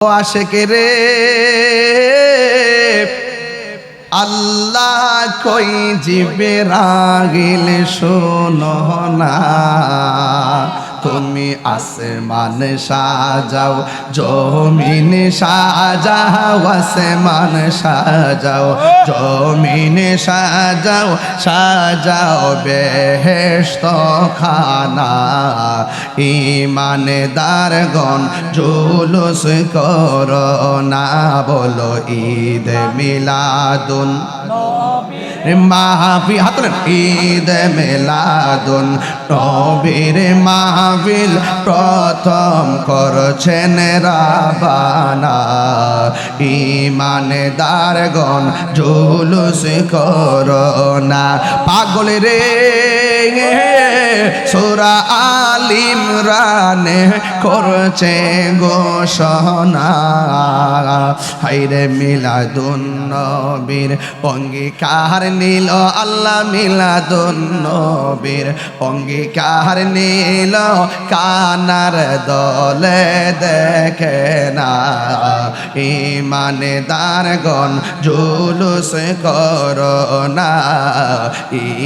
আশেকে রে আল্লাহ কই জিবে রাগিল শোনো না, তুমি আসমান সাজাও জমিন সাজাও, আসমান সাজাও জমিন সাজাও, সাজাও বেহেশত খানা। ইমানদারগণ জুলুস করো না, বলো ঈদ মিলাদুন মাহফিল, হাত তোলেন, ঈদ মিলাদুন নবীর মাহফিল প্রথম করছেন রাবানা। ইমানদারগণ জুলুস করো না, পাগল রে সূরা আল ইমরানে করছে ঘোষণা। হায়রে মিলাদুন নবীর অঙ্গীকার নিল আল্লাহ, মিলাদুন নবীর অঙ্গীকার নিল কানার দলে দেখে না। ইমানদারগণ জুলুস করো না,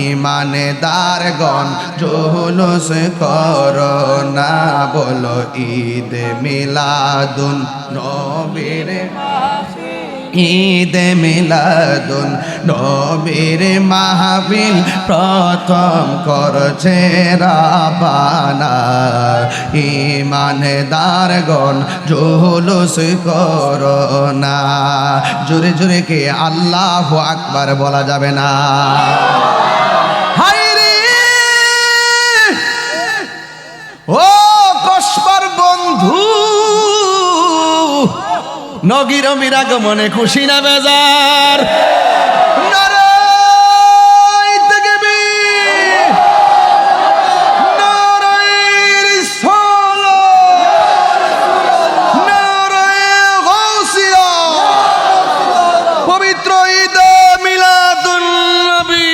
ইমানদারগণ জুলুস করো না, বলো ঈদ মিলাদুন নবীর, ঈদ মিলাদুন নবীর মাহফিল প্রথম করছে রাবানা। ইমানদারগণ জুলুস করো না। জোরে জোরে কে আল্লাহু আকবার বলা যাবে না? হায়রে ও কসবার বন্ধু, নগির মিরাগমনে খুশি না বেজার? পবিত্র ঈদ মিলাদুন নবী,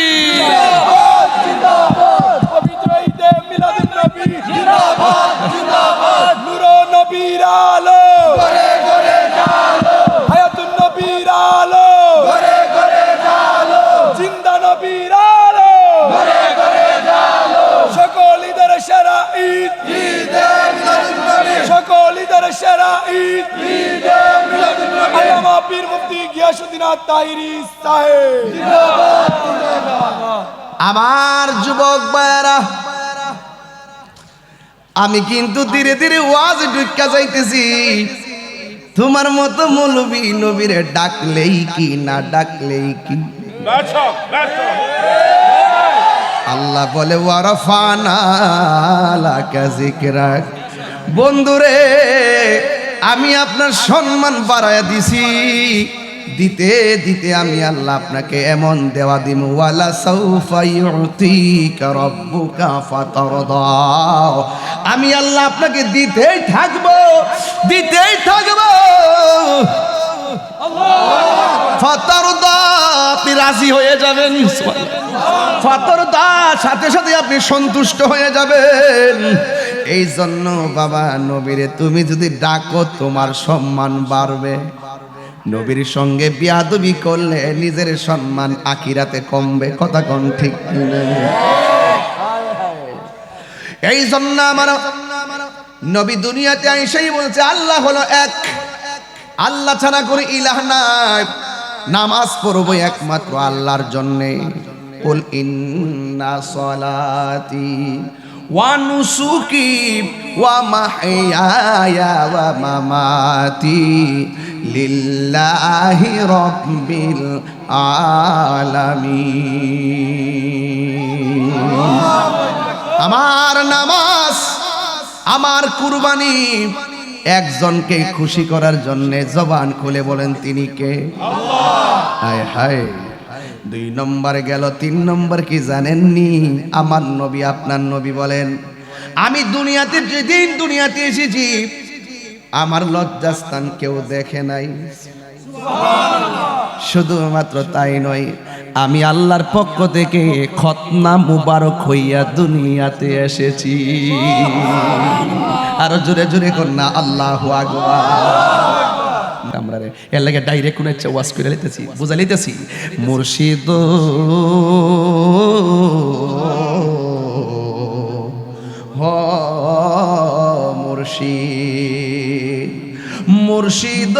পবিত্র ঈদ মিলাদুন নবী, জিন্দাবাদ জিন্দাবাদ, নূর নবীর আলো ঘরে ঘরে জালো, হায়াতুন নবীর আলো ঘরে ঘরে জালো, জিন্দা নবীর আলো ঘরে ঘরে জালো। সকল ঈদের সেরা ঈদ ঈদে মিলাদুন নবী, সকল ঈদের সেরা ঈদ ঈদে মিলাদুন নবী। আল্লামা পীর মুফতি গিয়াসউদ্দিন আত-তাহিরি সাহেব জিন্দাবাদ জিন্দাবাদ। আমার যুবক ভাইরা, আমি কিন্তু ধীরে ধীরে ওয়াজ ঢুকা যাইতেছি। তোমার মতো মৌলবী নবীরে ডাকলেই কি না ডাকলেই কি? আল্লাহ বলে ওয়ারফানা লাকা যিকরাক। বন্ধুরে, আমি আপনার সম্মান বাড়ায়া দিছি, দিতে দিতে আমি আল্লাহ আপনাকে এমন দেওয়া দিমু, ওয়ালা সাউফা ইউতিকা রাব্বুকা ফাতারদা। আমি আল্লাহ আপনাকে দিতেই থাকবো, দিতেই থাকবো। ফাতারদা, আপনি রাজি হয়ে যাবেন। ফাতারদা, সাথে সাথে আপনি সন্তুষ্ট হয়ে যাবেন। এই জন্য বাবা নবীরে তুমি যদি ডাকো তোমার সম্মান বাড়বে। নবীর সঙ্গে বিয়াদবি করলে নিজের সম্মান আখিরাতে কমবে। কথা কোন ঠিক কিনা? এই জন্য আমার নবী দুনিয়াতে আইসাই বলছে আল্লাহ হলো এক, আল্লাহ ছাড়া করে ইলাহ নাই। নামাজ পড়বো একমাত্র আল্লাহর জন্যে। কুল ইন্না সলাতি ওয়া নুসুকি ওয়া মাহইয়ায়া ওয়া মামাতি লিল্লাহি রাব্বিল আলামিন। আমার নামাজ, আমার কুরবানি একজনকে খুশি করার জন্য। জবান খুলে বলেন তিনি কে? হায় হায়, 2 নম্বর গেল। 3 নম্বর কি জানেননি? আমার নবী, আপনার নবী বলেন, আমি দুনিয়াতে যেদিন দুনিয়াতে এসেছি আমার লজ্জাস্থান কেউ দেখে নাই। শুধুমাত্র তাই নয়, আমি আল্লাহর পক্ষ থেকে খতনা মুবারক হইয়া দুনিয়াতে এসেছি। আরো জোরে জোরে কর না আল্লাহু আকবার। এর লাগে ডাইরেক্ট কোন ইচ্ছা ওয়াজ করে লইতেছি, বুঝা লইতেছি। মুর্শিদ মুর্শিদ মুর্শিদ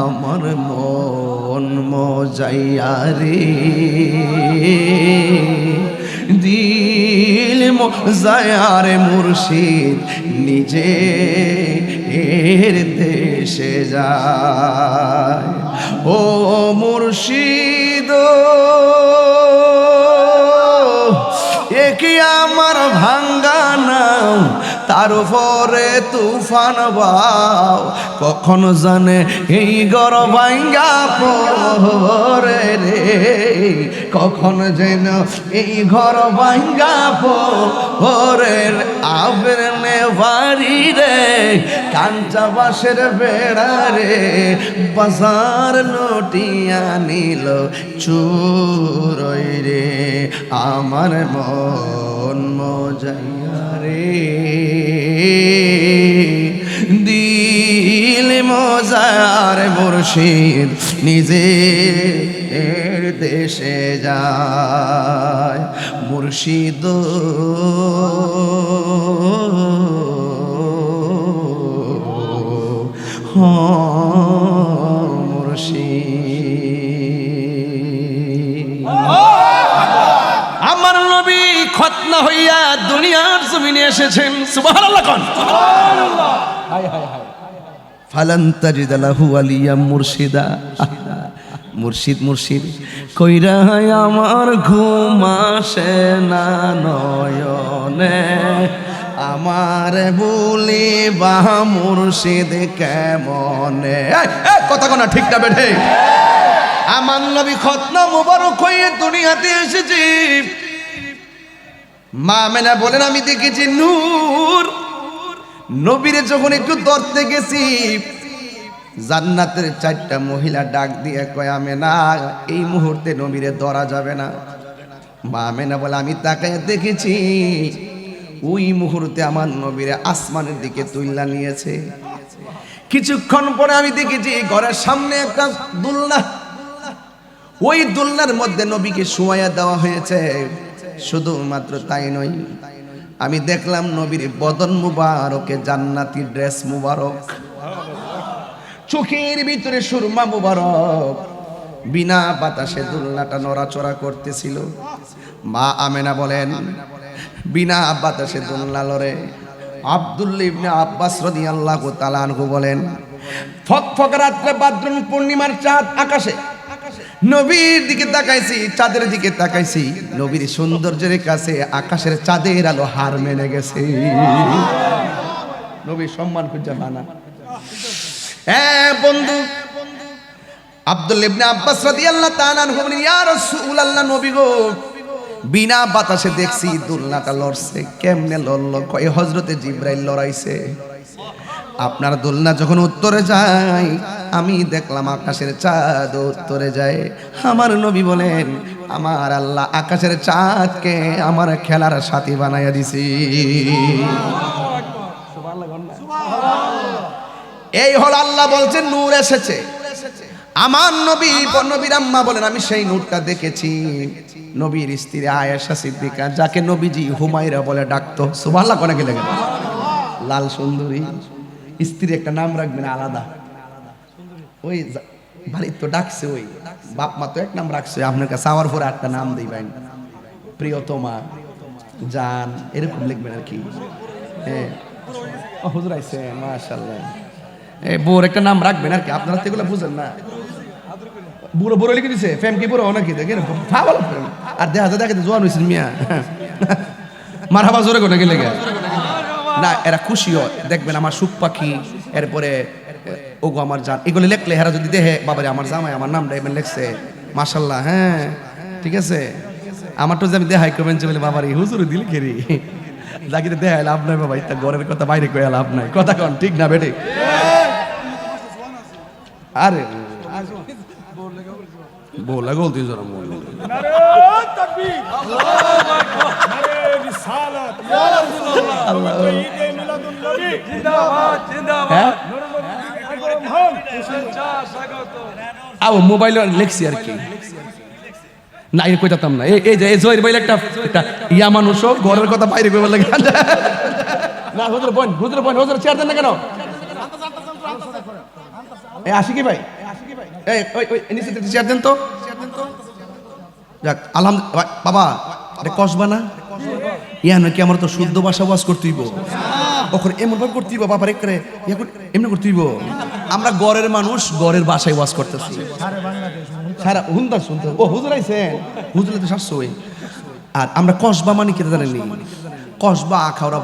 আমার মন মজাইয়া রে, দিল মজাইয়া রে মুর্শিদ নিজে এর দেশে যায়। ও মুর্শিদ একি আমার ভাঙ্গা নাও, তার উপরে তুফান বাও, কখনো জানে এই ঘর ভাঙ্গা পড়ে রে, কখনো যেন এই ঘর ভাঙ্গা পড়ে। আবের নে বাড়ি রে কাঞ্চা বাসের বেড়া রে, বাজার লুটিয়া নিল চুরই রে, আমার মন মজাইয়া রে, দিল মজার মুর্শিদ নিজে এর দেশে যায়। মুর্শিদ মুর্শিদ আমার নবী খতনা হইয়া দুনিয়ার জমিনে এসেছেন। সুবহানাল্লাহ কোন সুবহানাল্লাহ। হায় হায় হায়। ফালান তাজিদ লাহু ওয়ালিয়া মুর্শিদা। মুর্শিদ মুর্শিদ কইরা আমার ঘুম আসে না নয়নে, আমার বলি বা মুর্শিদ কেমনে। কথা কোনা ঠিক না বেঠে? আমার নবী খতনা মুবারক হয়ে দুনিয়াতে এসেছি। মা আমেনা বলেন আমি দেখেছি নূর। নবীরে যখন একটু ধরতে গেছি, জান্নাতের 4টা মহিলা ডাক দিয়ে কয় আমেনা এই মুহূর্তে নবীরে ধরা যাবে না। মা আমেনা বলে আমি তাকায় দেখেছি ওই মুহূর্তে আমার নবীরে আসমানের দিকে তুইলা নিয়েছে। কিছুক্ষণ পরে আমি দেখেছি ঘরের সামনে একটা দুলনা, ওই দুলনার মধ্যে নবীকে শোয়াইয়া দেওয়া হয়েছে। শুধুমাত্র তাই নয়, আমি দেখলাম নবীর বদন মুবারকে জান্নাতি ড্রেস মুবারক, চোখের ভিতরে সুরমা মুবারক, বিনা বাতাসে দুলনাটা নড়াচড়া করতেছিল। মা আমেনা বলেন বিনা বাতাসে দুলনা লড়ে। আব্দুল্লাহ ইবনে আব্বাস রাদিয়াল্লাহু তাআলা আনহু বলেন ফকফক রাত্রে ভাদ্র পূর্ণিমার চাঁদ আকাশে, নবীর দিকে তাকাইছি, চাঁদের দিকে তাকাইছি, নবীর সৌন্দর্যের কাছে আকাশের চাঁদের আলো হার মেনে গেছে। নবীর সম্মান খুঁজে বানা। হ্যাঁ বন্ধু, আব্দুল্লাহ ইবনে আব্বাস রাদিয়াল্লাহু তাআলা আনহু বলেন ইয়া রাসূলুল্লাহ, নবী গো বিনা বাতাসে দেখছি দুলনাটা লড়ছে। কেমনে লড়লো? কয় হযরতে জিবরাইল লড়াইছে। আপনার দোলনা যখন উত্তরে যায়, আমি দেখলাম আকাশের চাঁদ উত্তরে যায়। আমার নবী বলেন আমার আল্লাহ আকাশের চাঁদকে আমার খেলার সাথী বানাইয়া দিছি। এই হল আল্লাহ বলছেন নূর এসেছে। আমার নবী নবীর আম্মা বলেন আমি সেই নূরটা দেখেছি। নবীর স্ত্রী আয়েশা সিদ্দিকা, যাকে নবীজি হুমায়রা বলে ডাকতো। সুবহানাল্লাহ কোনে গেলে লাল সুন্দরী স্ত্রী একটা নাম রাখবেন আলাদা। ওই বাড়ির তো ডাকছে, ওই বাপ মা তো এক নাম রাখছে, আপনার কাছে আওয়ার পরে 8টা নাম দিবেন, প্রিয়তমা, জান, এরকম লিখবেন আর কি। হ্যাঁ হুজুর আইছে মাশাআল্লাহ। এই বোর একটা নাম রাখবেন আর কি, আপনারা তো এগুলো বুঝেন না। বুড়ো বুড়ো লিখে দিছে, ফেম কি বুড়ো অনেক দেখেন ফাওয়াল আর দেখা যায় দেখে জোয়ান হইছেন মিয়া। মারহাবা জোরে কোনে গেলে না এরা খুশি হয় দেখবেন আমার সুখ পাখি এরপরে ওগো আমার জান এগুলো লেখলে হেরা যদি দেহে বাবারে আমার জামাই আমার নামটা এমন লেখছে মাশাল্লাহ হ্যাঁ ঠিক আছে আমার তো যে আমি দেখাই করবেন যে বলে বাবারে হুজুর দিল খেরি জাকিতে দেখাই লাভ নাই বাবা ইত্যা ঘরের কথা বাইরে কয়ে লাভ নাই কথা কন ঠিক না বেটে আরে बोला बोलती जरा बोल नारे तकबीर अल्लाहु अकबर नारे रिसालत या रसूलुल्लाह ईद मिलादुन नबी जिंदाबाद जिंदाबाद आओ মোবাইল লেখছি আর কি না এই কইতাম না এই যে এই জয়ের মোবাইল একটা ইয়া মানুষ ঘরের কথা বাইরে কইবার লাগে না হুজুর বোন হুজুর চেয়ার দেন না কেন এই আশিকি ভাই এই ওই নিচে চেয়ার দেন তো যাক আলহামদুলিল্লাহ বাবা এটা কসবা না ইয়া নয় কি আমার তো শুদ্ধ ভাষা ওয়াজ করতেইব ওখানে এমন ভাবে করতেইব বাবার করে এমনি করতেইব আমরা গড়ের মানুষ গড়ের ভাষায় ওয়াজ করতেছি সারা হুন্দা শুনতে ও হুজুর আইছেন হুজুর তো শাসই আর আমরা কসবা মানে কি জানেননি কসবা আখাউড়া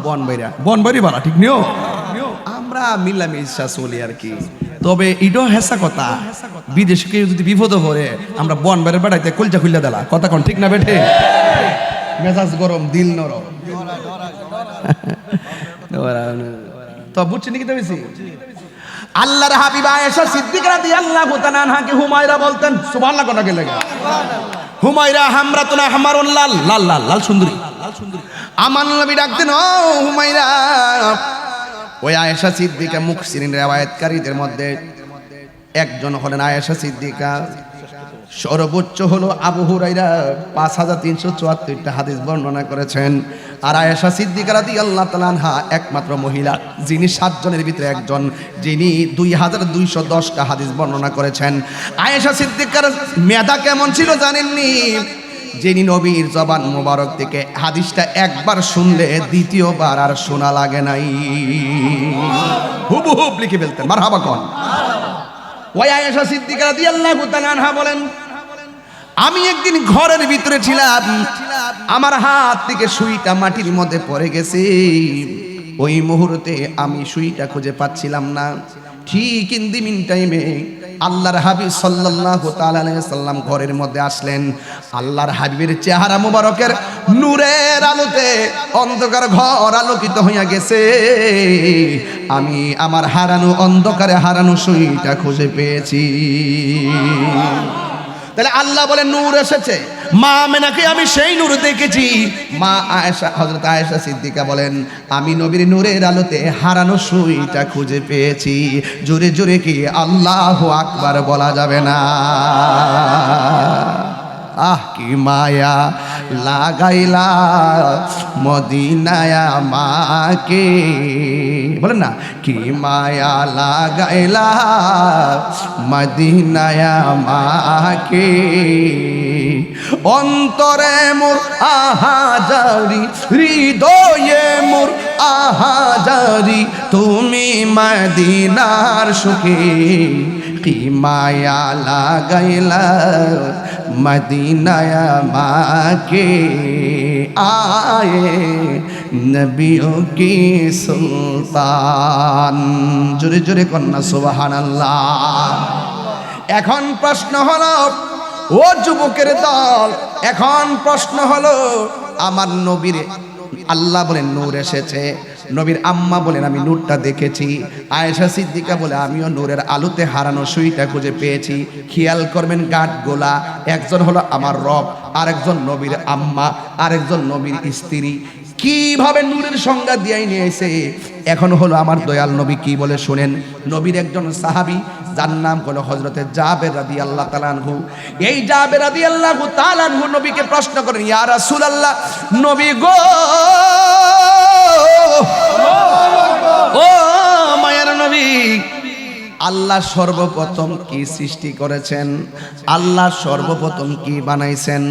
বনবাড়ি বাড়া ঠিক নিও আমরা মিলামিশা চলি আর কি তবে ইডো হেসা কথা বিদেশে কেউ যদি বিপদ পড়ে আমরা বনবাড়ির বেড়াইতে কলজা খুললা দিলা কথা কোন ঠিক না বেঠে মেজাজ গরম দিল নরম তো বুঝছেন কি বেশি আল্লাহর হাবিবা আয়েশা সিদ্দিকা রাদিয়াল্লাহু তাআলা আনহাকে হুমায়রা বলতেন সুবহানাল্লাহ কোন কে লাগে হুমায়রা হামরাতুন আহমারুন লাল লাল লাল লাল সুন্দরী আমার নবী ডাকতেন ও হুমায়রা ওই আয়েশা সিদ্দিকা মুফসিরিন riwayatকারীদের মধ্যে একজন হলেন আয়েশা সিদ্দিকা সর্বোচ্চ হলো আবু হুরায়রা 5374টা হাদিস বর্ণনা করেছেন আর আয়েশা সিদ্দিকা রাদিয়াল্লাহু তাআলা আনহা একমাত্র মহিলা যিনি 7 জনের ভিতরে একজন যিনি 2210টা হাদিস বর্ণনা করেছেন আয়েশা সিদ্দিকার মেধা কেমন ছিল জানেননি যিনি নবীর জবান মোবারক থেকে হাদিসটা একবার শুনলে দ্বিতীয়বার আর শোনা লাগে নাই হুবহুব লিখে ফেলতেন মারহাবা কোন ওই আয়েশা সিদ্দিকা রাদিয়াল্লাহু তাআলা আনহা বলেন আমি একদিন ঘরের ভিতরে ছিলাম আমার হাত থেকে সুইটা মাটির মধ্যে পড়ে গেছে ওই মুহূর্তে আমি সুইটা খুঁজে পাচ্ছিলাম না ঠিক ইন দি মিন টাইমে আল্লাহর হাবিব সাল্লাল্লাহু তাআলা আলাইহি সাল্লাম ঘরের মধ্যে আসলেন আল্লাহর হাবিবের চেহারা মোবারকের নূরের আলোতে অন্ধকার ঘর আলোকিত হইয়া গেছে আমি আমার হারানো অন্ধকারে হারানো সুইটা খুঁজে পেয়েছি তাহলে আল্লাহ বলে নূর এসেছে মা আমেনাকে আমি সেই নূর দেখেছি মা আয়েশা হযরত আয়েশা সিদ্দিকা বলেন আমি নবীর নূরের আলোতে হারানো সুইটা খুঁজে পেয়েছি জোরে জোরে কি আল্লাহু আকবার বলা যাবে না আহ কি মায়া লাগাইলা মদিনায় আমাকে বলেন না কি মায়া লাগাইলা মদিনায় আমাকে অন্তরে মোর আহাজারি হৃদয়ে মোর আহাজারি তুমি মদিনার সুখে কি মায়া লাগাইলা মদিনায় আমাকে আয়ে নবিयों की সুলতান জোরে জোরে কন্যা সুবহানাল্লাহ এখন প্রশ্ন হলো ও যুবকের দল এখন প্রশ্ন হলো আমার নবীর আল্লাহ বলেন নূর এসেছে নবীর আম্মা বলেন আমি নূরটা দেখেছি আয়েশা সিদ্দিকা বলে আমিও নূরের আলোতে হারানো সুইটা খুঁজে পেয়েছি খেয়াল করবেন গাঁট গোলা একজন হলো আমার রব আরেকজন নবীর আম্মা আরেকজন নবীর স্ত্রী কিভাবে নূরের সংজ্ঞা দিয়াই নিয়েছে এখন হলো আমার দয়াল নবী কি বলে শুনেন নবীর একজন সাহাবী যার নাম হলো হযরতে জাবের রাদিয়াল্লাহু তাআলা আনহু এই জাবের রাদিয়াল্লাহু তাআলা আনহু নবীকে প্রশ্ন করেন ইয়া রাসূলুল্লাহ নবী গো ও মায়ের নবী আল্লাহ সর্বপ্রথম কি সৃষ্টি করেছেন আল্লাহ সর্বপ্রথম কি বানাইছেন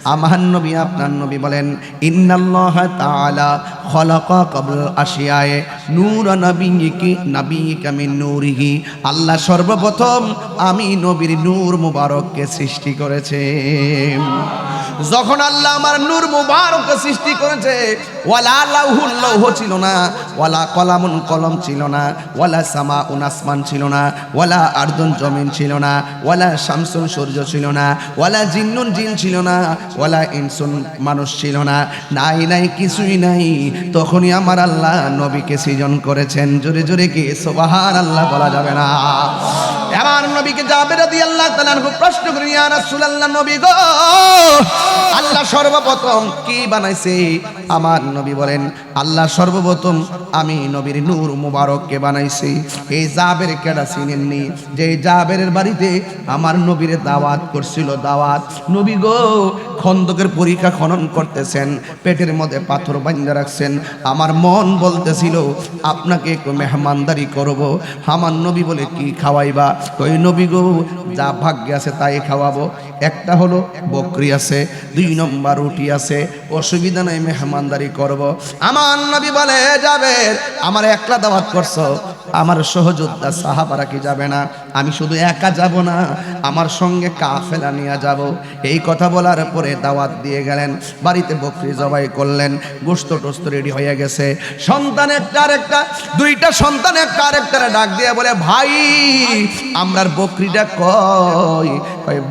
আমার নবী আপনার নবী বলেন ইন্নাল্লাহ তাআলা খলাকা ক্বাবল আশিয়ায়ে নূর নাবিয়িকা মিন নূরিহি আল্লাহ সর্বপ্রথম আমি নবীর নূর মুবারককে সৃষ্টি করেছেন যখন আল্লাহ আমার নূর মুবারক সৃষ্টি করেছে, ওয়ালা লাউহুল লৌহ ছিল না, ওয়ালা কলামুন কলম ছিল না, ওয়ালা সামাউন আসমান ছিল না, ওয়ালা আরদুন জমিন ছিল না, ওয়ালা শামসুন সূর্য ছিল না, ওয়ালা জিন্নুন জিন ছিল না, ওয়ালা ইনসুন মানুষ ছিল না, নাই নাই কিছুই নাই। তখনই আমার আল্লাহ নবীকে সৃজন করেছেন। জোরে জোরে কি সুবহানাল্লাহ বলা যাবে না? এবার নবীকে জাবের রাদিয়াল্লাহু তাআলা প্রশ্ন করেন, ইয়া রাসূলুল্লাহ, নবী গো, আল্লাহ সর্বপ্রথম কি বানাইছে? আমার নবী বলেন, আল্লাহ সর্বপ্রথম আমি নবীর নূর মুবারককে বানাইছি। এই জাবের কেডা চিনেননি? যে জাবেরের বাড়িতে আমার নবীর দাওয়াত করছিল, দাওয়াত। নবী গো খন্দকের পরীক্ষা খনন করতেছেন, পেটের মধ্যে পাথর বাঁধা রাখছেন। আমার মন বলতেছিল আপনাকে একটু মেহমানদারি করব। আমার নবী বলে, কি খাওয়াইবা? ওই নবী গো, যা ভাগ্যে আছে তাই খাওয়াবো। একটা হলো বকরি আছে, 2 নম্বর রুটি আছে, অসুবিধা নাই, মেহমানদারি করব। আমার নবী বলে, যাবে আমার একলা দাওয়াত করছো, আমার সহযোদ্ধা সাহাবারা কি যাবে না? আমি শুধু একা যাব না, আমার সঙ্গে কাফেলা নিয়ে যাব। এই কথা বলার পরে দাওয়াত দিয়ে গেলেন, বাড়িতে বকরি জবাই করলেন, গোশত টোস্ত রেডি হয়ে গেছে। সন্তান একটা আরেকটা, 2টা সন্তান একটা আরেকটারে ডাক দিয়ে বলে, ভাই আমরার বকরিটা কই?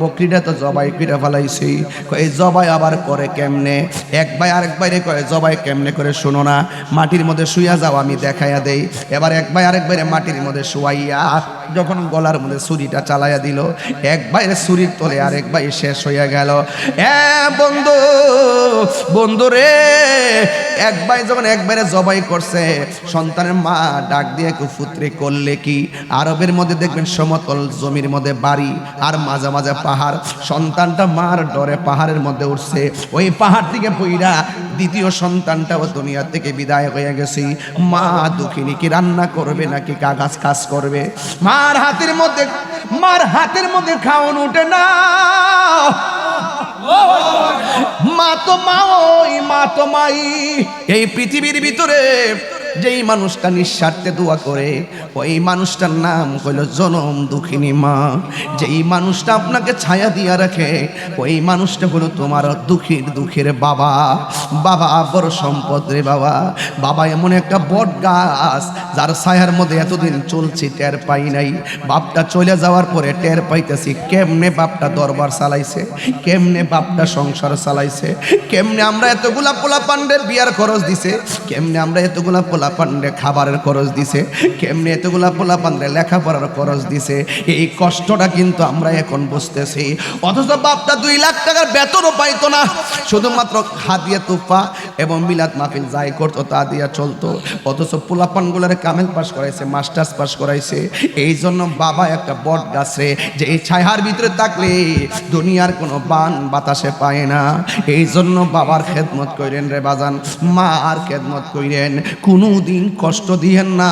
বকরিটা তো জবাই করে ফেলাইছি। এই জবাই আবার করে কেমনে? এক ভাই আরেক ভাইরে কয়, জবাই কেমনে করে শোনো না, মাটির মধ্যে শুইয়া যাও, আমি দেখাইয়া দেই। এবার এক ভাই আরেক ভাইরে মাটির মধ্যে শুয়াইয়া যখন গলার মধ্যে ছুরিটা চালাইয়া দিল, এক ভাইয়ের ছুরির তলে আরেক ভাই শেষ হইয়া গেল। বন্ধু, বন্ধু রে, এক ভাই যখন এক ভাইরে জবাই করছে, সন্তানের মা ডাক দিয়ে কুফুত্রে করলে কি? আরবের মধ্যে দেখবেন সমতল জমির মধ্যে বাড়ি আর মাঝে মাঝে পাহাড়। সন্তানটা মার ডরে পাহাড়ের মধ্যে উঠছে, ওই পাহাড় থেকে পইরা দ্বিতীয় সন্তানটাও দুনিয়া থেকে বিদায় হয়ে গেছে। মা দুঃখিনী, কি রান্না করবে নাকি কাজ কাজ করবে? মার হাতের মধ্যে খাওন উঠে না। মা তো মাই। এই পৃথিবীর ভিতরে যেই মানুষটা নিঃস্বার্থে দোয়া করে, ওই মানুষটার নাম হইল জনম দুঃখিনী মা। যেই মানুষটা আপনাকে ছায়া দিয়া রাখে, ওই মানুষটা হলো তোমার দুঃখের বাবা। বাবা বড় সম্পদ রে বাবা। বাবা এমন একটা বট গাছ, যার ছায়ার মধ্যে এতদিন চলছি, টের পাই নাই। বাপটা চলে যাওয়ার পরে টের পাইতেছি কেমনে বাপটা দরবার চালাইছে, কেমনে বাপটা সংসার চালাইছে, কেমনে আমরা এতগুলা পোলা পান্ডের বিয়ার খরচ দিছে, কেমনে আমরা এতগুলা পোলা পান্ডে খাবারের খরচ দিছে, কেমনে এতগুলা পোলা পান্ডে লেখাপড়ার খরচ দিছে। এই কষ্টটা কিন্তু আমরা এখন বুঝতেছি। অথচ বাপটা 2 লাখ টাকার বেতনও পাইতো না, শুধুমাত্র হাদিয়া তুফা এবং মিলাদ মাহফিল যাই করতো তা দিয়া চলতো। অথচ পোলা পানগুলারে কামেল পাস করাইছে, মাস্টার্স পাস করাইছে। এই জন্য বাবা একটা বট গাছে, যে এই ছায়ার ভিতরে থাকলে দুনিয়ার কোনো বান বাতাসে পায় না। এই জন্য বাবার খেদমত কইরেন রে বাজান, মা আর খেদমত কইরেন। কোনোদিন কষ্ট দিয়েন না,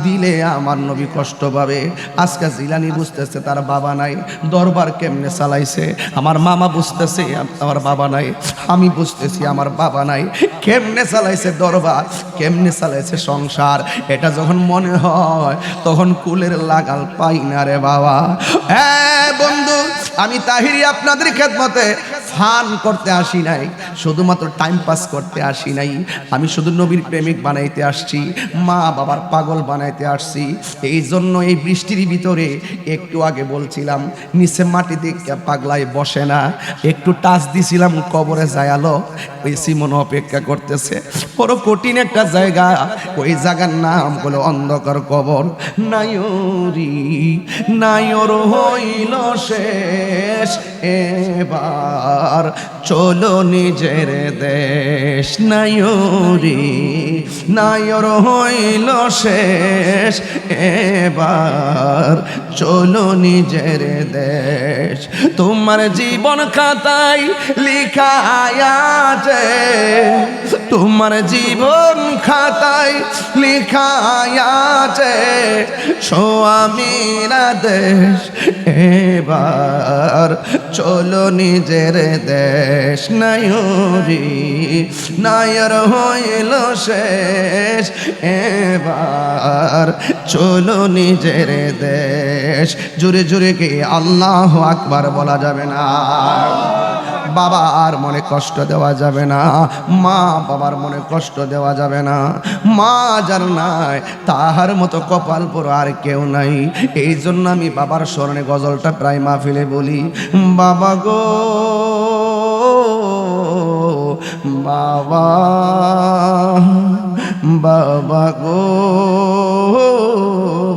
দিলে আমার নবী কষ্ট পাবে। আজকে জিলানি বুঝতেছে তার বাবা নাই, দরবার কেমনে চালাইছে। আমার মামা বুঝতেছে আমার বাবা নাই, আমি বুঝতেছি আমার বাবা নাই। কেমনে চালাইছে দরবার, কেমনে চালাইছে সংসার, এটা যখন মনে হয় তখন কুলের লাগাল পাই না রে বাবা। হ্যাঁ বন্ধু, আমি তাহিরি আপনাদের খেদমতে ফান করতে আসি নাই, শুধুমাত্র টাইম পাস করতে আসি নাই। আমি শুধু নবীর প্রেমিক বানাইতে আসছি, মা বাবার পাগল বানাইতে আসছি। এই জন্য এই বৃষ্টির ভিতরে একটু আগে বলছিলাম, নিচে মাটি দেখে পাগলায় বসে না। একটু টাচ দিছিলাম, কবরে যায়ালো, ওই সিমন অপেক্ষা করতেছে। বড় কঠিন একটা জায়গা, ওই জায়গার নাম হলো অন্ধকার কবর। নায়রি নায়র হইল শেষ, এবার চলো নিজের দেশ। নায়রি নায়র হইল শেষ, এবার চলো নিজের দেশ। তোমার জীবন খাতায় লিখা আছে, তোমার জীবন খাতায় লিখা আছে স্বামীরা দেশ। এবার চলো নিজের দেশ। নায়রি নায়র হইল শেষ, এবার চলো নিজের দেশ। জোরে জোরে কে আল্লাহু আকবার বলা যাবে না? বাবার মনে কষ্ট দেওয়া যাবে না, মা বাবার মনে কষ্ট দেওয়া যাবে না। মা যার নাই তাহার মতো কপাল পোড়া আর কেউ নাই। এই জন্য আমি বাবার স্মরণে গজলটা প্রায় মাহফিলে বলি, বাবা গো বাবা, বাবা গো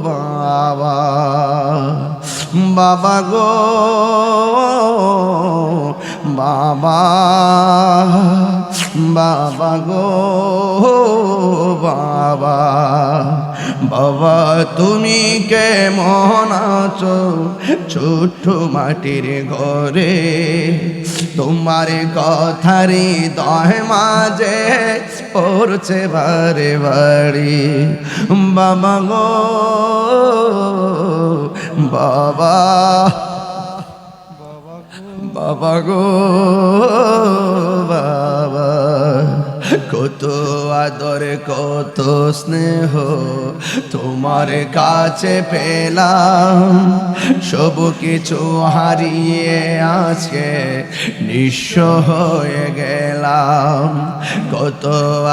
বাবা, বাবা গো বাবা, বাবা গো বাবা, বাবা তুমি কেমন আছো ছোট্ট মাটির ঘরে, তোমার কথারি দয় মাঝে পড়ছে বারে বাড়ি, বাবা গো বাবা, বাবা গো বাবা, কত আদর কত স্নেহ তোমার কাছে পেলাম, সব কিছু হারিয়ে আজকে নিঃস্ব হয়ে গেলাম। কত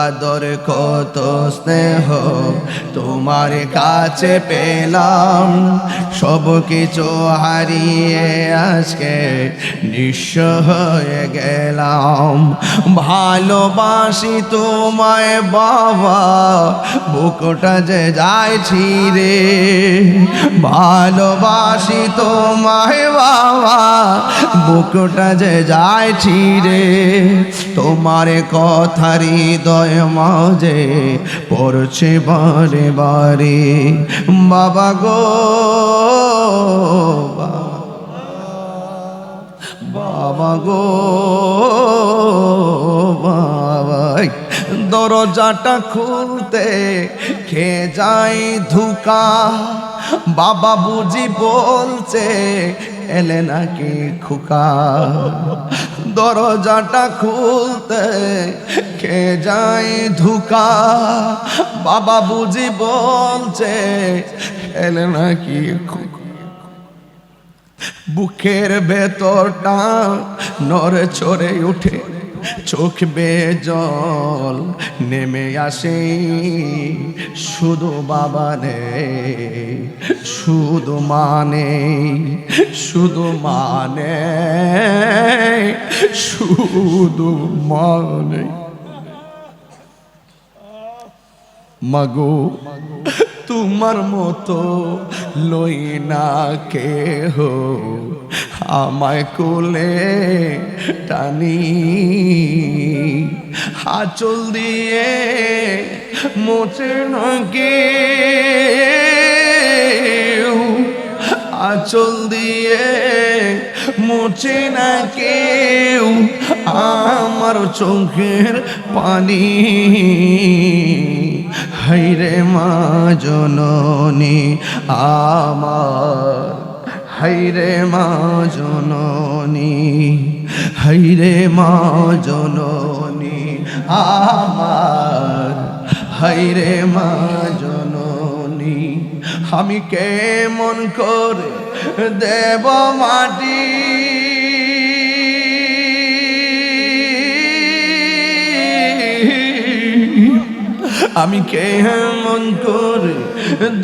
আদর কত স্নেহ তোমার কাছে পেলাম, সব কিছু হারিয়ে আজকে নিঃস্ব হয়ে গেলাম। ভালোবাসি তোমায় বাবা, বুকটা যে যায় ছিঁড়ে, ভালোবাসি তোমায় বাবা, বুকটা যে যায় ছিঁড়ে, তোমার কথা হৃদয় মাঝে পড়ছে বারে বারে, বাবা গো বাবা গো বাবা, দরজাটা খুলতে খেয়ে যায় ধোঁকা, বাবা বুঝি বলছে এলে নাকি খোকা, দরজাটা খুলতে খেয়ে যায় ধোঁকা, বাবা বুঝি বলছে এলে নাকি খোকা। বুকের ভেতরটা নড়ে চড়ে উঠে, চোখ বেয়ে জল নেমে আসে, শুধু বাবা নেই শুধু মানে, শুধু মানে, শুধু মানে। মাগো তোমার মতো লই না কেহ, আমায় কোলে টানি, আঁচল দিয়ে মোচে না কেউ, আঁচল দিয়ে মোচে না কেউ আমার চোখের পানি, হায়রে মা জননী আমার, হায়রে মা জননী, হায়রে মা জননী আমার, হায়রে মা জননী। আমি কেমন করে দেব মাটি, আমি কেমন করে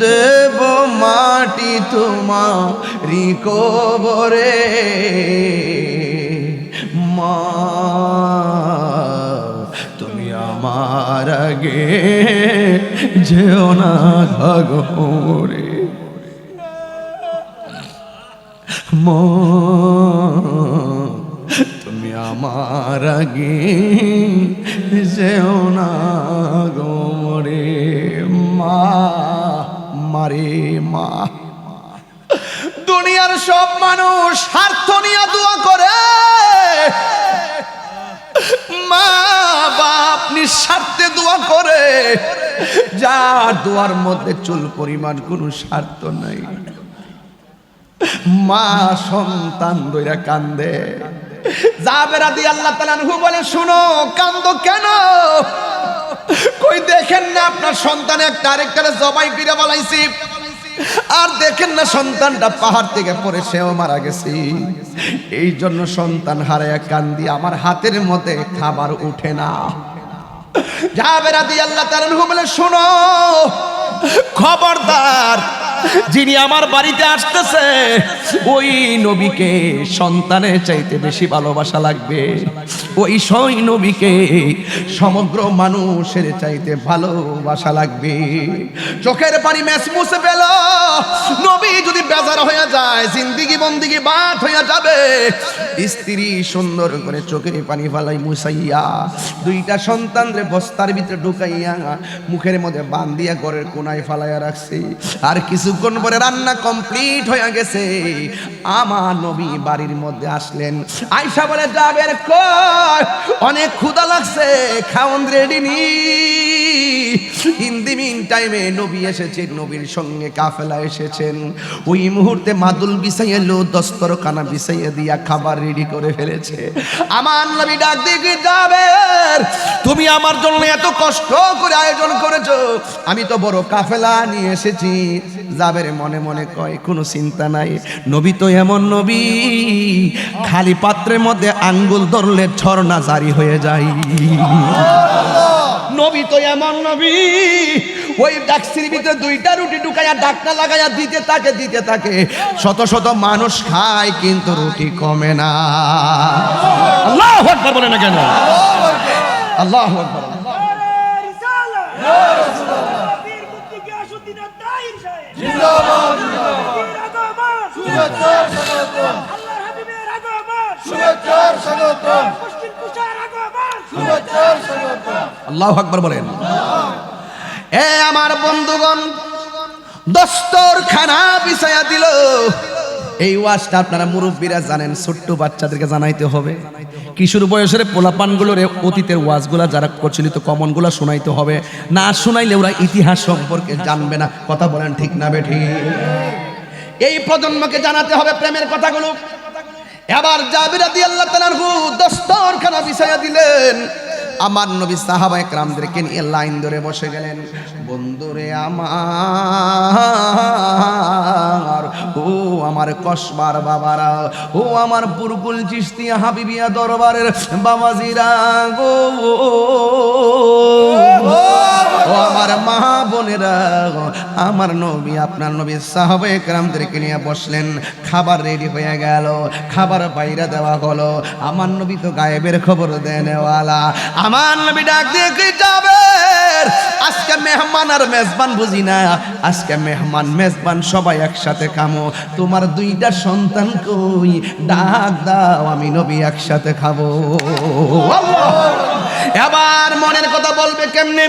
দেব মাটি তোমারি কবরে, মা তুমি আমার আগে যেও না ঘরে, মা তুমি আমার আগে যেও না গোরে, মা মারে মা। দুনিয়ার সব মানুষ স্বার্থ নিয়ে দোয়া করে, মা বাপ নিঃস্বার্থে দোয়া করে, যার দোয়ার মধ্যে চুল পরিমাণ কোনো স্বার্থ নাই। মা সন্তান দইরা কান্দে, জাবের রাদিয়াল্লাহু তাআলা আনহু বলে শুনো কান্দো কেন? কই দেখেন না আপনার সন্তান একটা আরেকটারে জবাই করে ফেলাইছে, আর দেখেন না সন্তানটা পাহাড় থেকে পড়ে সেও মারা গেছে। এই জন্য সন্তান হারায়া কান্দি, আমার হাতের মধ্যে খাবার উঠে না। জাবের রাদিয়াল্লাহু তাআলা বলে, শোনো খবরদার, যিনি আমার বাড়িতে আসতেছে ওই নবীকে সন্তানের চাইতে বেশি ভালোবাসা লাগবে, ওই সেই নবীকে সমগ্র মানুষের চাইতে ভালোবাসা লাগবে। চোখের পানি ম্যাচ মুছে পেল। নবী যদি বেজার হয়ে যায়, জিন্দিগি বন্দিগি বাদ হয়ে যাবে। স্ত্রী সুন্দর করে চোখের পানি ফালাই মুছাইয়া দুইটা সন্তানরে বস্তার ভিতরে ঢুকাইয়া মুখের মধ্যে বান্ধিয়া ঘরের কোনায় ফালাইয়া রাখছে। আর কিছুক্ষণ পরে রান্না কমপ্লিট হয়ে গেছে। আমার নবী বাড়ির মধ্যে আসলেন। আয়েশা বলে, জাবের কই, অনেক ক্ষুধা লাগছে, খাওন রেডি নি। ইন দি মিন টাইমে নবী এসেছেন, নবীর সঙ্গে কাফেলা এসেছেন। ওই মুহূর্তে মাদুল বিছাইয়া লো, দস্তরখানা বিছাইয়া দিয়া খাবার রেডি করে ফেলেছে। আমার নবী ডাক দিয়ে, জাবের তুমি আমার জন্য এত কষ্ট করে আয়োজন করেছো, আমি তো বড় কাফেলা নিয়ে এসেছি। জাবের মনে মনে কয়, কোনো চিন্তা নাই, নবী তো এমন নবী, খালি পাত্রের মধ্যে আঙ্গুল ধরলে ঝর্ণা জারি হয়ে যায়। নবী তো এমন নবী, ওই ডাকসির ভিতরে দুইটা রুটি ঢুকাইয়া ডাকনা লাগাইয়া দিতে থাকে। শত শত মানুষ খায় কিন্তু রুটি কমে না। আল্লাহু আকবার বলে না কেন? আল্লাহু আকবার। আল্লাহু আকবার বলেন। এ আমার বন্ধুগণ, দস্তরখানা বিছায়া দিল। এই ওয়াজটা আপনারা মুরব্বীরা জানেন, ছোট্ট বাচ্চাদেরকে জানাইতে হবে। কিশোর বয়সের পোলাপানগুলোর অতীতের ওয়াজগুলা যারা প্রচলিত কমনগুলা শোনাইতে হবে। না শোনাইলে ওরা ইতিহাস সম্পর্কে জানবে না। কথা বলেন ঠিক না বেঠিক? এই প্রজন্মকে জানাতে হবে প্রেমের কথাগুলো। এবার জাবের রাদিয়াল্লাহু তাআলা দস্তরখানা বিছাইয়া দিলেন। আমার নবী সাহাবায়ে কেরামদেরকে নিয়ে লাইন ধরে বসে গেলেন। বন্ধুরে আমার, ও আমার কসবার বাবারা, ও আমার পুরকুল চিশতিয়া হাবিবিয়া দরবারের বাবাজিরা গো, ও আমার মা বোনেরা, আমার নবী, আপনার নবী সাহাবায়ে কেরামদেরকে নিয়ে বসলেন। খাবার রেডি হয়ে গেল, খাবার বাইরে দেওয়া হলো। আমার নবী তো গায়েবের খবর দেনেওয়ালা। আমার নবী ডাক দিয়ে কি, জাবের আজকে মেহমান আর মেজবান বুঝি না, আজকে মেহমান মেজবান সবাই একসাথে খামো। তোমার দুইটা সন্তান কই, ডাক দাও, আমি নবী একসাথে খাবো। এবার মনের কথা বলবে কেমনে?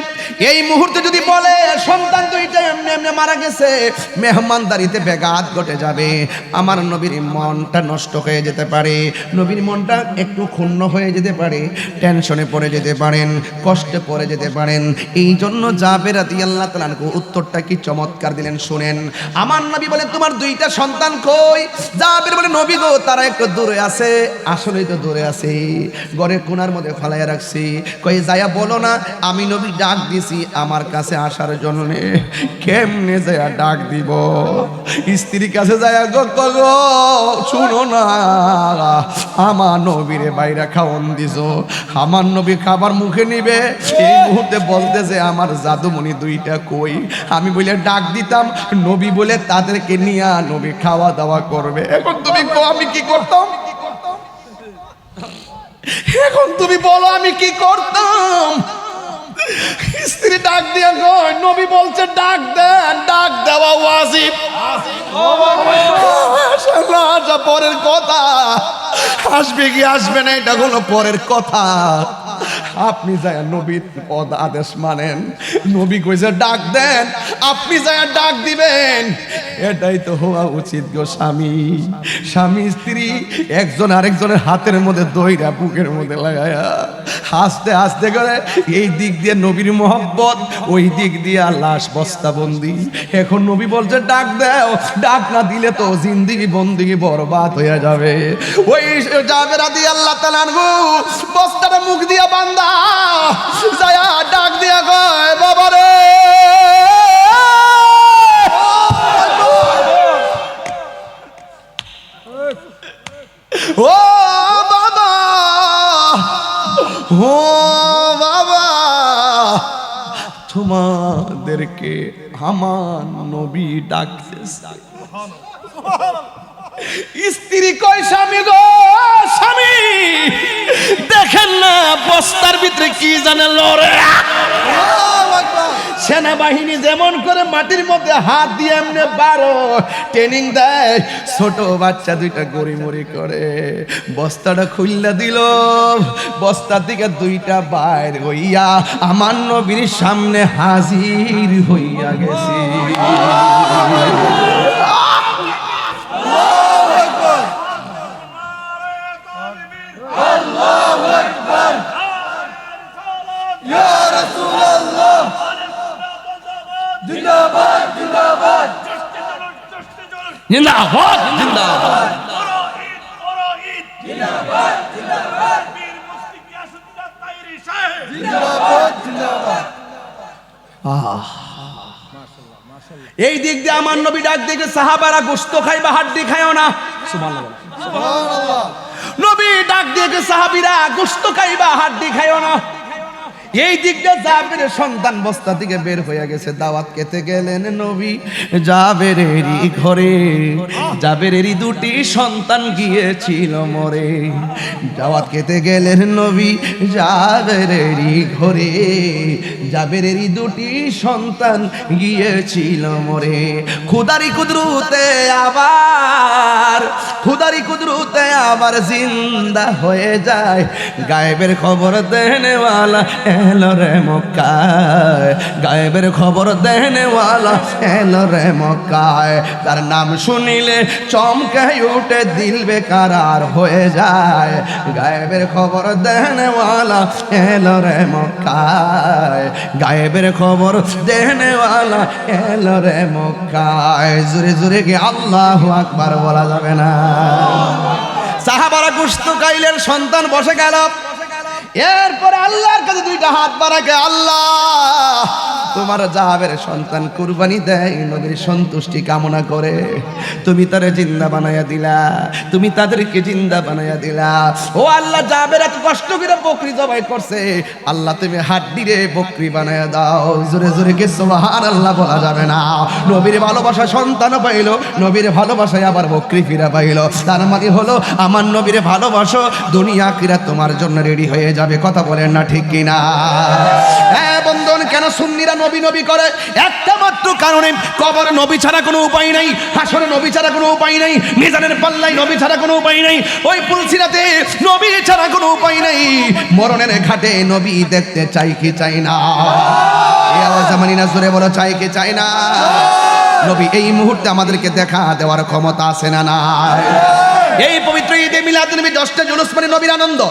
এই মুহূর্তে যদি বলে সন্তান দুইটা এমনি এমনি মারা গেছে, মেহমানদারিতে ব্যাঘাত ঘটে যাবে। আমার নবীর মনটা নষ্ট হয়ে যেতে পারে, নবীর মনটা একটু ক্ষুণ্ণ হয়ে যেতে পারে, টেনশনে পড়ে যেতে পারেন, কষ্টে পড়ে যেতে পারেন। এই জন্য জাবের রাদিয়াল্লাহু তাআলা উত্তরটা কি চমৎকার দিলেন শুনেন। আমার নবী বলে, তোমার দুইটা সন্তান কই? জাবের বলে, নবী গো, তারা একটু দূরে আছে। আসলেই তো দূরে আছে, ঘরের কোণার মধ্যে ফালাইয়া রাখছি। কই যায়া বলো না আমি নবী ডাক দিছি আমার কাছে আসার জন্য। কেমনে যায়া ডাক দিব? স্ত্রীর কাছে যায়া গো, শুনো না, আমার নবীরে বাইরে খাওয়ান দিছো, আমার নবী খাবার মুখে নিবে। এই মুহূর্তে বলতেছে আমার জাদুমণি দুইটা কই? আমি বলে ডাক দিতাম, নবী বলে তাদেরকে নিয়ে নবী খাওয়া দাওয়া করবে। এখন তুমি কো আমি কি করতাম? এখন তুমি বলো আমি কি করতাম? স্ত্রী ডাক দিয়ে কয়, নবী বলছে ডাক দেন, ডাক দেওয়া ওয়াজিব। পরের কথা, আসবে কি আসবে না এটা কোনো পরের কথা। আপনি যায় নবীর পদ আদেশ মানেন, নবী কইছে ডাক দেন, আপনি যায় ডাক দিবেন। এটাই তো হওয়া উচিত গো স্বামী। স্বামী স্ত্রী একজন আরেকজনের হাতের মধ্যে দইরা বুকের মধ্যে লাগায়া হাসতে হাসতে করে এই দিক দিয়ে নবীর মহব্বত, ওই দিক দিয়ে লাশ বস্তাবন্দি। এখন নবী বলছে ডাক দাও, ডাক না দিলে তো জিন্দিগি বন্দিগি বরবাদ হয়ে যাবে। ওই জাবের রাদিয়াল্লাহু তাআলা বস্তাটা মুখ দিয়া বান্দা যায় ডাক দিয়া কয়, বাবা রে আমাদেরকে আমার নবী ডাকতেছে। স্ত্রী কয় স্বামী গো স্বামী, দেখেন না বস্তার ভিতরে কি জানে লড়ে। সেনাবাহিনী যেমন করে মাটির মধ্যে হাত দিয়ে এমনি বারো ট্রেনিং দেয়, ছোট বাচ্চা দুইটা গড়িমড়ি করে বস্তাটা খুললা দিল। বস্তা থেকে দুইটা বাইর হইয়া আমার নবীর সামনে হাজির হইয়া গেছি। জিন্দাবাদ জিন্দাবাদ এই দিক দিয়ে আমার নবী ডাক দেখে সাহাবারা গোশত খাইবা হাড্ডি খায়ও না। সুবহানাল্লাহ। নবী ডাক দেখে সাহাবীরা গোশত খাইবা হাড্ডি খায়ও না। এই দিকটা জাবেরের সন্তান বস্তা থেকে বের হয়ে গেছে, দাওয়াত খেতে গেলেন নবী জাবেরেরই ঘরে। জাবেরেরই দুটি সন্তান গিয়েছিল মরে। দাওয়াত খেতে গেলেন নবী জাবেরেরই ঘরে। জাবেরেরই দুটি সন্তান গিয়েছিল মরে। খুদারি কুদরতে আবার, খুদারি কুদরতে আবার জিন্দা হয়ে যায়। গায়েবের খবর দেনেওয়ালা এলো রে মক্কায়, গায়েবের খবর দেনেওয়ালা এলো রে মক্কায়। তার নাম শুনিলে চমকায় উঠে দিল বেকারার হয়ে যায়। গায়েবের খবর দেনেওয়ালা এলো রে মক্কায়, গায়েবের খবর দেনেওয়ালা এলো রে মক্কায়। জোরে জোরে কি আল্লাহু আকবার বলা যাবে না? সাহাবারা গোশত খাইলেন, সন্তান বসে গেল। এরপরে আল্লাহর কাছে দুইটা হাত বাড়াকে, আল্লাহ তোমার জাবের সন্তান কুরবানি দেয় নবীর সন্তুষ্টি কামনা করে, তুমি তারে জিন্দা বানাইয়া দিলা, তুমি তাদেরকে জিন্দা বানাইয়া দিলা। ও আল্লাহ, জাবের এত কষ্ট করে বকরি জবাই করছে, আল্লাহ তুমি হাড্ডি রে বকরি বানাইয়া দাও। জোরে জোরে কে সুবহানাল্লাহ বলা যাবে না? নবীর ভালোবাসা সন্তান পাইলো, নবীর ভালোবাসায় আবার বকরি ফিরা পাইলো। তার মানে হলো আমার নবীর ভালোবাসো, দুনিয়া আখিরাত তোমার জন্য রেডি হয়ে যাবে। কথা বলেন না ঠিক কিনা? হ্যাঁ বন্ধন, কেন সুন্নিরা নবী নবী করে? একটা মাত্র কারণে, কবরে নবী ছাড়া কোনো উপায় নাই, হাসরে নবী ছাড়া কোনো উপায় নাই, মিজানের পাল্লায় নবী ছাড়া কোনো উপায় নাই, ওই পুলসিরাতে নবী ছাড়া কোনো উপায় নাই, মরণের ঘাটে নবী দেখতে চাই কি চাই না? এই আওয়াজ জামানি না জোরে বলো, চাই কি চাই না? নবী এই মুহূর্তে আমাদেরকে দেখা দেওয়ার ক্ষমতা আছে না নাই? এই পবিত্র ঈদে মিলাদুন্নবী 10টা জুলুস মানে নবীর আনন্দ।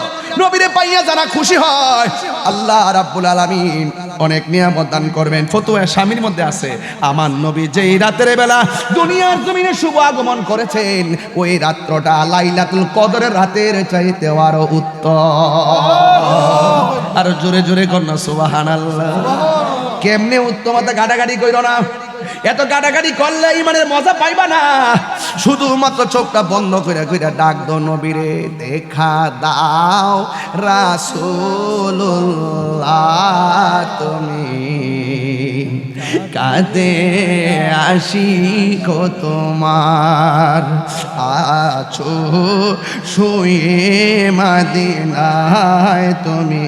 নবীরে পাইয়া যারা খুশি হয়, আল্লাহ রাব্বুল আলামিন অনেক নিয়ামত দান করবেন। ফতুয়া স্বামীর মধ্যে আছে, আমার নবী যেই রাতের বেলা দুনিয়ার জমিনে শুভ আগমন করেছেন, ওই রাত্রটা লাইলাতুল কদরের রাতের চাইতে আরো উত্তম। আর জোরে জোরে কন্যা সুবহানাল্লাহ। কেমনে উত্তমতা? গাড়াগাড়ি কইরো না, এত গাড়াগাড়ি করলে ইমানের মজা পাইবা না। শুধুমাত্র চোখটা বন্ধ করে কইরা ডাক দো, নবীরে দেখা দাও রাসূলুল্লাহ, তুমি কাঁদে আশিক তোমার, আছো শুয়ে মদিনায় তুমি,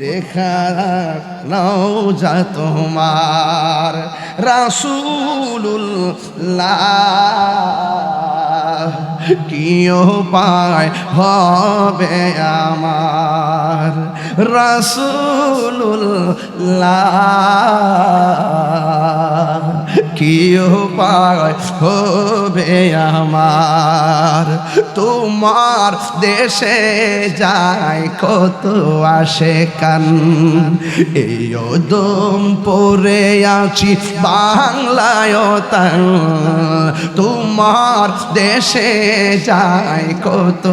দেখা নাও যা তোমার রাসূলুল্লাহ, কি উপায় হবে আমার রাসূলুল্লাহ, কি উপায় হবে আমার? তোমার দেশে যায় কত আশেকান, এই দম পরে আছি বাংলায় তান, তোমার দেশে যায় কত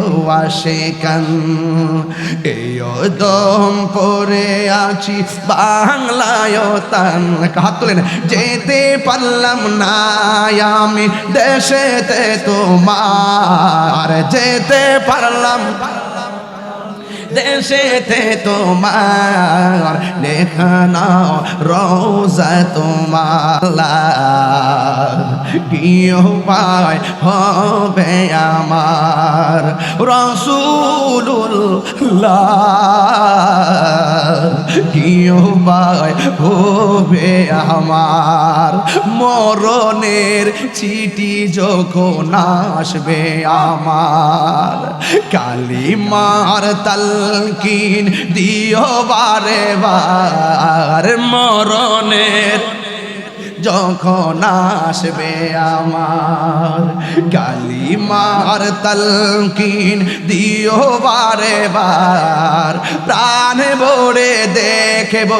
আশেকান, এই দম পরে আছি বাংলায় তান। হাত তোলেন। যেতে পারলাম না আমি দেশেতে তোমার, যেতে পারলাম, দেশেতে তোমার লেখা নাও রোজা তোমার কি উপায় হবে আমার রাসূলুল্লাহ কি উপায় হবে আমার মরণের চিঠি যখন আসবে আমার কালিমার তালকিন দিও বারে বার মরণের যখন আসবে আমার কালিমার তালকিন দিও বারে বার প্রাণ ভরে দেখব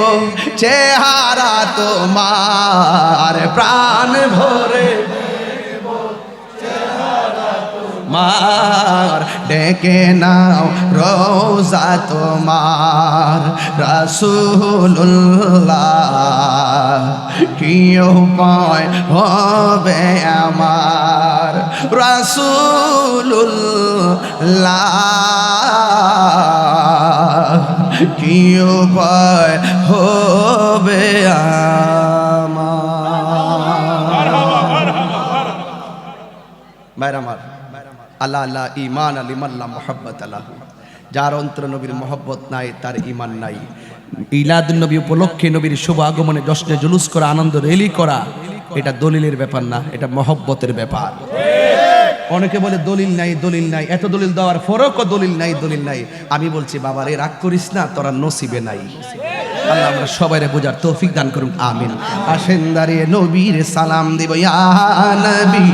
চেহারা তোমার প্রাণ ভরে মার ডেকে নাও রোজা তোমার রাসূলুল্লাহ কি উপায় হবে আমার রাসূলুল্লাহ কি উপায় হবে আমার বাইরামার আল্লাহ আল্লাহ ইমান আলিমাল্লাহ মোহাব্বত আল্লাহ যার অন্তর নবীর মোহব্বত নাই তার ইমান নাই ইলাদুন নবী উপলক্ষে নবীর শুভ আগমনে জশ্নে জুলুস করা আনন্দ রেলি করা এটা দলিলের ব্যাপার না এটা মহব্বতের ব্যাপার অনেকে বলে দলিল নাই এত দলিল দেওয়ার ফরকও দলিল নাই আমি বলছি বাবা রে রাগ করিস না তোরা নসিবে নাই আল্লাহ আমরা সবাইরে বোঝার তৌফিক দান করুন আমিন আসেন দাঁড়িয়ে নবীর সালাম দিব ইয়া নবী